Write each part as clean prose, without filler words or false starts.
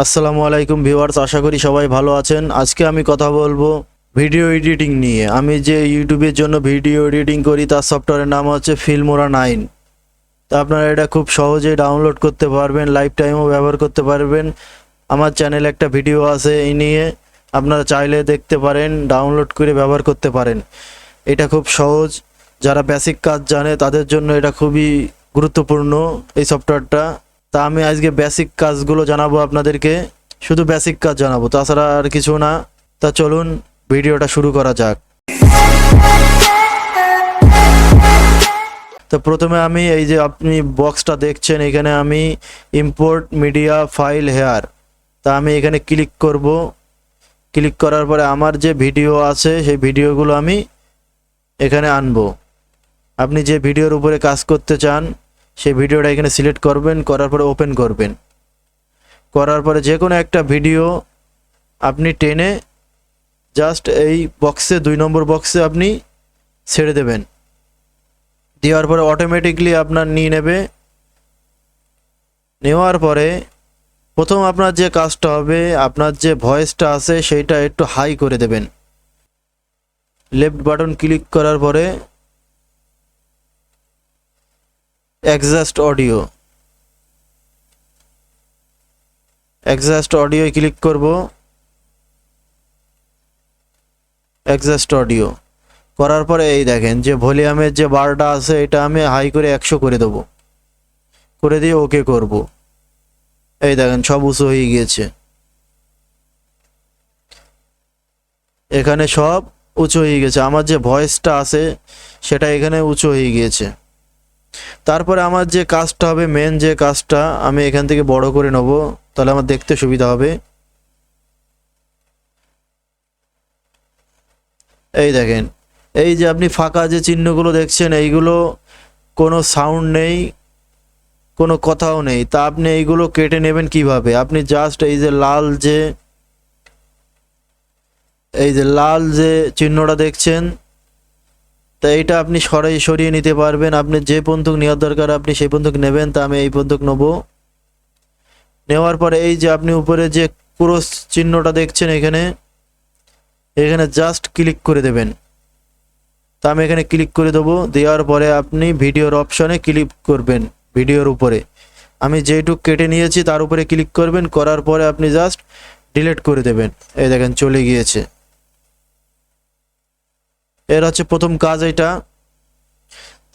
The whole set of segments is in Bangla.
আসসালামু আলাইকুম ভিউয়ার্স, আশা করি সবাই ভালো আছেন। আজকে আমি কথা বলবো ভিডিও এডিটিং নিয়ে। আমি যে ইউটিউবের জন্য ভিডিও এডিটিং করি তার সফটওয়্যারের নাম হচ্ছে ফিল্মোরা 9। তা আপনারা এটা খুব সহজেই ডাউনলোড করতে পারবেন, লাইফ টাইমও ব্যবহার করতে পারবেন। আমার চ্যানেলে একটা ভিডিও আছে এই নিয়ে, আপনারা চাইলে দেখতে পারেন, ডাউনলোড করে ব্যবহার করতে পারেন। এটা খুব সহজ, যারা বেসিক কাজ জানে তাদের জন্য এটা খুবই গুরুত্বপূর্ণ এই সফটওয়্যারটা। তা আমি আজকে বেসিক কাজগুলো জানাবো আপনাদেরকে, শুধু বেসিক কাজ জানাবো, তাছাড়া আর কিছু না। তা চলুন ভিডিওটা শুরু করা যাক। তো প্রথমে আমি এই যে আপনি বক্সটা দেখছেন, এখানে আমি ইম্পোর্ট মিডিয়া ফাইল হেয়ার, তা আমি এখানে ক্লিক করব। ক্লিক করার পরে আমার যে ভিডিও আছে সেই ভিডিওগুলো আমি এখানে আনবো। আপনি যে ভিডিওর উপরে কাজ করতে চান সেই ভিডিওটা এখানে সিলেক্ট করবেন, করার পরে ওপেন করবেন। করার পরে যে কোনো একটা ভিডিও আপনি টেনে জাস্ট এই বক্সে 2 নম্বর বক্সে আপনি ছেড়ে দেবেন। দেওয়ার পরে অটোমেটিকলি আপনার নিয়ে নেবে। নেওয়ার পরে প্রথম আপনার যে কাজটা হবে, আপনার যে ভয়েসটা আছে সেইটা একটু হাই করে দেবেন। লেফট বাটন ক্লিক করার পরে অ্যাডজাস্ট অডিও ক্লিক করব। অ্যাডজাস্ট অডিও করার পরে এই দেখেন যে ভলিউমের যে বারটা আছে এটা আমি হাই করে 100 করে দেব, করে দিয়ে ওকে করব। এই দেখেন সব উঁচু হয়ে গিয়েছে, এখানে সব উঁচু হয়ে গেছে। আমার যে ভয়েসটা আছে সেটা এখানে উঁচু হয়ে গিয়েছে। তারপরে আমার যে কাজটা হবে, মেন যে কাজটা, আমি এখান থেকে বড় করে নেব, তাহলে আমার দেখতে সুবিধা হবে। এই দেখেন, এই যে আপনি ফাঁকা যে চিহ্নগুলো দেখছেন এইগুলো কোনো সাউন্ড নেই, কোনো কথাও নেই। তা আপনি এইগুলো কেটে নেবেন কিভাবে? আপনি জাস্ট এই যে লাল যে চিহ্নটা দেখছেন, তা এইটা আপনি সরিয়ে নিতে পারবেন। আপনি যে বন্দুক নেওয়ার দরকার আপনি সেই বন্দুক নেবেন। তা আমি এই বন্দুক নেব। নেওয়ার পরে এই যে আপনি উপরে যে ক্রস চিহ্নটা দেখছেন এখানে জাস্ট ক্লিক করে দেবেন। তা আমি এখানে ক্লিক করে দেবো। দেওয়ার পরে আপনি ভিডিওর অপশনে ক্লিক করবেন। ভিডিওর উপরে আমি যেটুক কেটে নিয়েছি তার উপরে ক্লিক করবেন। করার পরে আপনি জাস্ট ডিলিট করে দেবেন। এই দেখেন চলে গিয়েছে। এর হচ্ছে প্রথম কাজ এটা।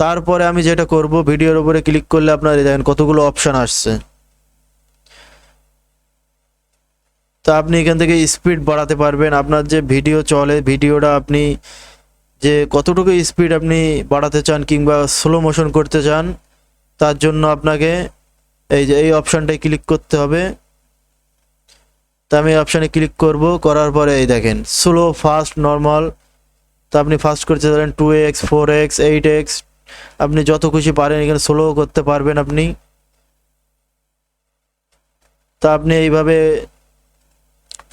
তারপরে আমি যেটা করব, ভিডিওর উপরে ক্লিক করলে আপনার এই দেখেন কতগুলো অপশন আসছে। তা আপনি এখান থেকে স্পিড বাড়াতে পারবেন। আপনার যে ভিডিও চলে, ভিডিওটা আপনি যে কতটুকু স্পিড আপনি বাড়াতে চান কিংবা স্লো মোশন করতে চান, তার জন্য আপনাকে এই যে এই অপশানটায় ক্লিক করতে হবে। তা আমি অপশানে ক্লিক করব। করার পরে এই দেখেন স্লো, ফাস্ট, নর্মাল। তা আপনি ফাস্ট করতে পারেন 2x, 4x, 8x, আপনি যত খুশি পারেন। এখানে স্লো করতে পারবেন আপনি। তা আপনি এইভাবে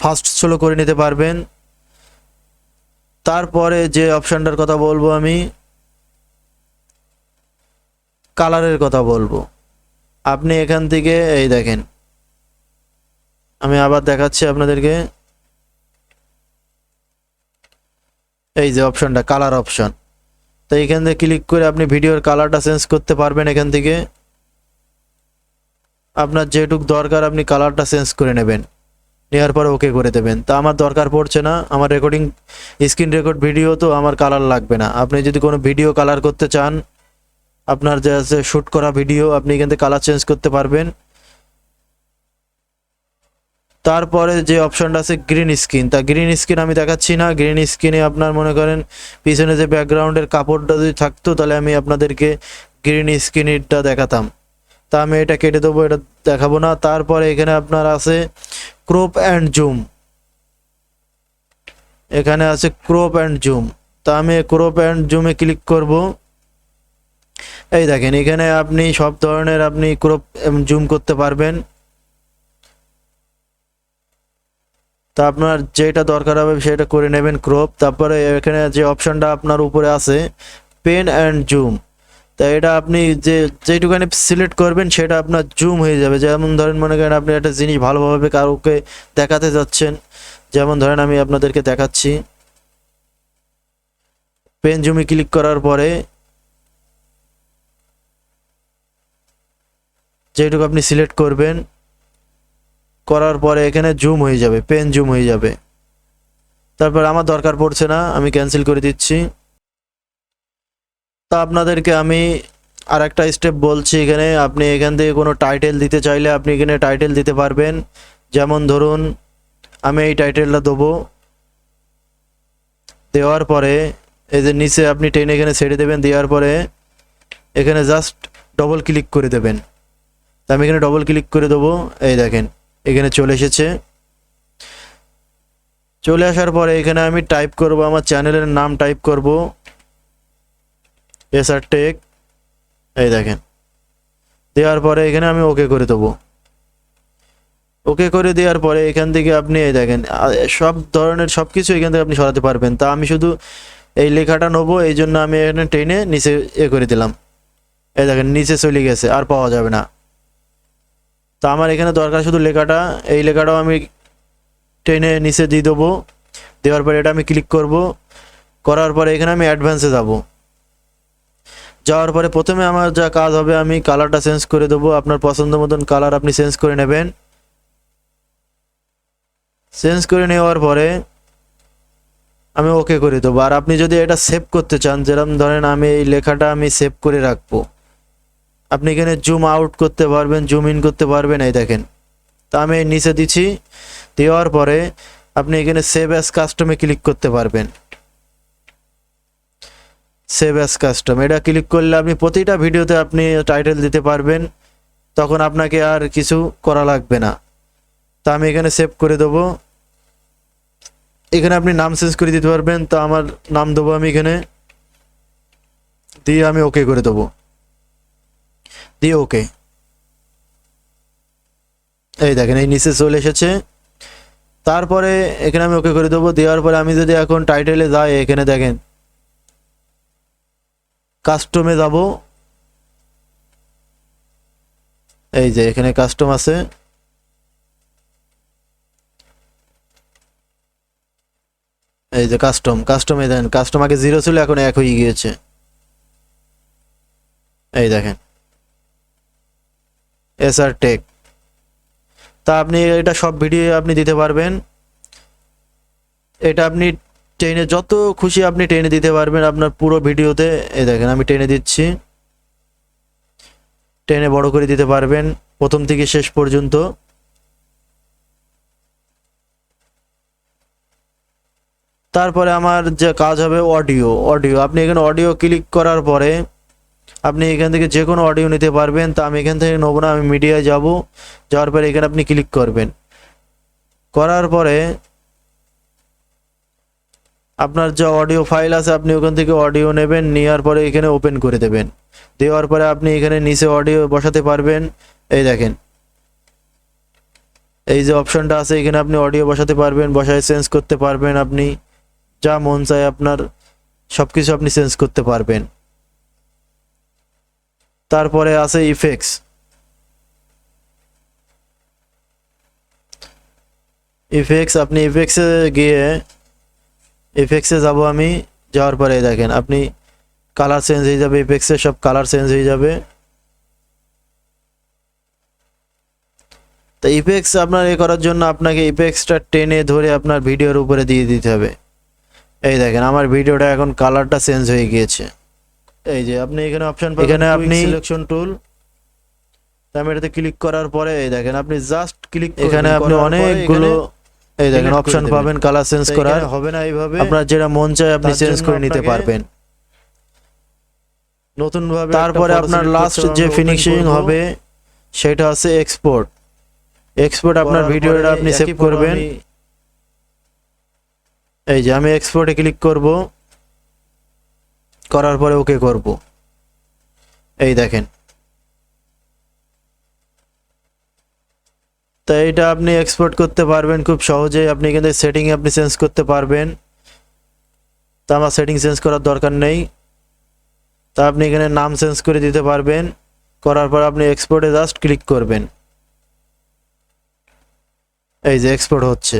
ফাস্ট স্লো করে নিতে পারবেন। তারপরে যে অপশানটার কথা বলবো, আমি কালারের কথা বলবো। আপনি এখান থেকে এই দেখেন, আমি আবার দেখাচ্ছি আপনাদেরকে। এই যে অপশানটা, কালার অপশান, তো এখান থেকে ক্লিক করে আপনি ভিডিওর কালারটা চেঞ্জ করতে পারবেন। এখান থেকে আপনার যেটুক দরকার আপনি কালারটা চেঞ্জ করে নেবেন। নেওয়ার পরে ওকে করে দেবেন। তা আমার দরকার পড়ছে না, আমার রেকর্ডিং স্ক্রিন রেকর্ড ভিডিও, তো আমার কালার লাগবে না। আপনি যদি কোনো ভিডিও কালার করতে চান, আপনার যে আছে শ্যুট করা ভিডিও, আপনি এখান থেকে কালার চেঞ্জ করতে পারবেন। তারপরে যে অপশনটা আছে গ্রিন স্ক্রিন, তা গ্রিন স্ক্রিন আমি দেখাচ্ছি না। গ্রিন স্ক্রিনে আপনার মনে করেন পিছনে যে ব্যাকগ্রাউন্ডের কাপড়টা যদি থাকতো তাহলে আমি আপনাদেরকে গ্রিন স্ক্রিনটা দেখাতাম। তা আমি এটা কেটে দেবো, এটা দেখাবো না। তারপরে এখানে আপনার আছে ক্রপ অ্যান্ড জুম, এখানে আছে ক্রপ অ্যান্ড জুম। তা আমি ক্রপ অ্যান্ড জুমে ক্লিক করব। এই দেখেন এখানে আপনি সব ধরনের আপনি ক্রপ জুম করতে পারবেন। তা আপনার যেটা দরকার হবে সেটা করে নেবেন ক্রপ। তারপরে এখানে যে অপশনটা আপনার উপরে আছে পেন অ্যান্ড জুম, তা এটা আপনি যেটুকানি সিলেক্ট করবেন সেটা আপনার জুম হয়ে যাবে। যেমন ধরেন মনে করেন আপনি একটা জিনিস ভালোভাবে কাউকে দেখাতে যাচ্ছেন, যেমন ধরেন আমি আপনাদেরকে দেখাচ্ছি। পেন জুমে ক্লিক করার পরে যেটুকু আপনি সিলেক্ট করবেন, করার পরে এখানে জুম হয়ে যাবে, পেন জুম হয়ে যাবে। তারপর আমার দরকার পড়ছে না, আমি ক্যান্সেল করে দিচ্ছি। তা আপনাদেরকে আমি আর একটা স্টেপ বলছি। এখানে আপনি এখান থেকে কোনো টাইটেল দিতে চাইলে আপনি এখানে টাইটেল দিতে পারবেন। যেমন ধরুন আমি এই টাইটেলটা দেবো, দেওয়ার পরে এই যে নিচে আপনি টেনে এখানে ছেড়ে দেবেন, দেওয়ার পরে এখানে জাস্ট ডবল ক্লিক করে দেবেন। তা আমি এখানে ডবল ক্লিক করে দেবো, এই দেখেন এখানে চলে এসেছে। চলে আসার পরে এখানে আমি টাইপ করব, আমার চ্যানেলের নাম টাইপ করব এসআর টেক, এই দেখেন। দেওয়ার পরে এখানে আমি ওকে করে দেবো। ওকে করে দেওয়ার পরে এখান থেকে আপনি এই দেখেন সব ধরনের সব কিছু এখান থেকে আপনি সরাতে পারবেন। তা আমি শুধু এই লেখাটা নেবো, এই জন্য আমি এখানে টেনে নিচে করে দিলাম। এই দেখেন নিচে চলে গেছে, আর পাওয়া যাবে না। তা আমার এখানে দরকার শুধু লেখাটা, এই লেখাটাও আমি টেনে নিচে দিয়ে দেবো। দেওয়ার পরে এটা আমি ক্লিক করব, করার পরে এখানে আমি অ্যাডভান্সে যাব। যাওয়ার পরে প্রথমে আমার যা কাজ হবে, আমি কালারটা চেঞ্জ করে দেবো। আপনার পছন্দ মতন কালার আপনি চেঞ্জ করে নেবেন। চেঞ্জ করে নেওয়ার পরে আমি ওকে করে দেবো। আর আপনি যদি এটা সেভ করতে চান, যেরকম ধরেন আমি এই লেখাটা আমি সেভ করে রাখবো, আপনি এখানে জুম আউট করতে পারবেন, জুম ইন করতে পারবেন, এই দেখেন। তা আমি নিচে দিচ্ছি, দেওয়ার পরে আপনি এখানে সেভ অ্যাজ কাস্টমে ক্লিক করতে পারবেন। সেভ অ্যাজ কাস্টম এটা ক্লিক করলে আপনি প্রতিটা ভিডিওতে আপনি টাইটেল দিতে পারবেন, তখন আপনাকে আর কিছু করা লাগবে না। তা আমি এখানে সেভ করে দেবো। এখানে আপনি নাম চেঞ্জ করে দিতে পারবেন। তা আমার নাম দেবো আমি এখানে, দিয়ে আমি ওকে করে দেবো, দিয়ে ওকে। এই দেখেন এই নিচে চলে এসেছে। তারপরে এখানে আমি ওকে করে দেবো। দেওয়ার পরে আমি যদি এখন টাইটেলে যাই, এখানে দেখেন কাস্টমে যাব, এই যে এখানে কাস্টম আছে, এই যে কাস্টমে দেন। কাস্টম আগে 0 ছিল, এখন 1 হয়ে গিয়েছে, এই দেখেন এসআর টেক। তা আপনি এটা সব ভিডিও আপনি দিতে পারবেন। এটা আপনি টেনে যত খুশি আপনি টেনে দিতে পারবেন আপনার পুরো ভিডিওতে। এই দেখেন আমি টেনে দিচ্ছি, টেনে বড় করে দিতে পারবেন প্রথম থেকে শেষ পর্যন্ত। তারপরে আমার যে কাজ হবে অডিও আপনি এখানে অডিও ক্লিক করার পরে আপনি এখান থেকে যে কোনো অডিও নিতে পারবেন। তা আমি এখান থেকে নেবো না, আমি মিডিয়ায় যাব। যাওয়ার পরে এখানে আপনি ক্লিক করবেন, করার পরে আপনার যে অডিও ফাইল আছে আপনি ওখান থেকে অডিও নেবেন, নেওয়ার পরে এখানে ওপেন করে দেবেন। দেওয়ার পরে আপনি এখানে নিচে অডিও বসাতে পারবেন। এই দেখেন এই যে অপশনটা আছে, এখানে আপনি অডিও বসাতে পারবেন, বসায় চেঞ্জ করতে পারবেন। আপনি যা মন চায় আপনার সব কিছু আপনি চেঞ্জ করতে পারবেন। তারপরে আছে ইফেক্টস আপনি ইফেক্টসে গিয়ে ইফেক্টসে যাব আমি। যাওয়ার পরে দেখেন আপনি কালার চেঞ্জ হয়ে যাবে, ইফেক্টসে সব কালার চেঞ্জ হয়ে যাবে। তো ইফেক্টস আপনার করার জন্য আপনাকে ইফেক্টসটা টেনে ধরে আপনার ভিডিওর উপরে দিয়ে দিতে হবে। এই দেখেন আমার ভিডিওটা এখন কালারটা চেঞ্জ হয়ে গিয়েছে। এই যে আপনি এখানে অপশন পাবেন, এখানে আপনি সিলেকশন টুল, আমি এটাতে ক্লিক করার পরে এই দেখেন আপনি জাস্ট ক্লিক, এখানে আপনি অনেকগুলো এই দেখেন অপশন পাবেন কালার চেঞ্জ করার। হবে না এইভাবে, আপনার যেটা মন চায় আপনি চেঞ্জ করে নিতে পারবেন নতুন ভাবে। তারপরে আপনার লাস্ট যে ফিনিশিং হবে সেটা আছে এক্সপোর্ট আপনার ভিডিওটা আপনি সেভ করবেন। এই যে আমি এক্সপোর্টে ক্লিক করব, করার পরে ওকে করব। এই দেখেন তো এইটা আপনি এক্সপোর্ট করতে পারবেন খুব সহজেই। আপনি কিন্তু সেটিং আপনি চেঞ্জ করতে পারবেন। তা আমার সেটিং চেঞ্জ করার দরকার নেই। তা আপনি এখানে নাম চেঞ্জ করে দিতে পারবেন। করার পর আপনি এক্সপোর্টে জাস্ট ক্লিক করবেন। এই যে এক্সপোর্ট হচ্ছে।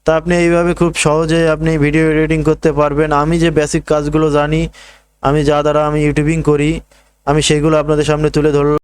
তা আপনি এইভাবে খুব সহজে আপনি ভিডিও এডিটিং করতে পারবেন। আমি যে বেসিক কাজগুলো জানি, আমি যা দ্বারা আমি ইউটিউবিং করি, আমি সেগুলো আপনাদের সামনে তুলে ধরলাম।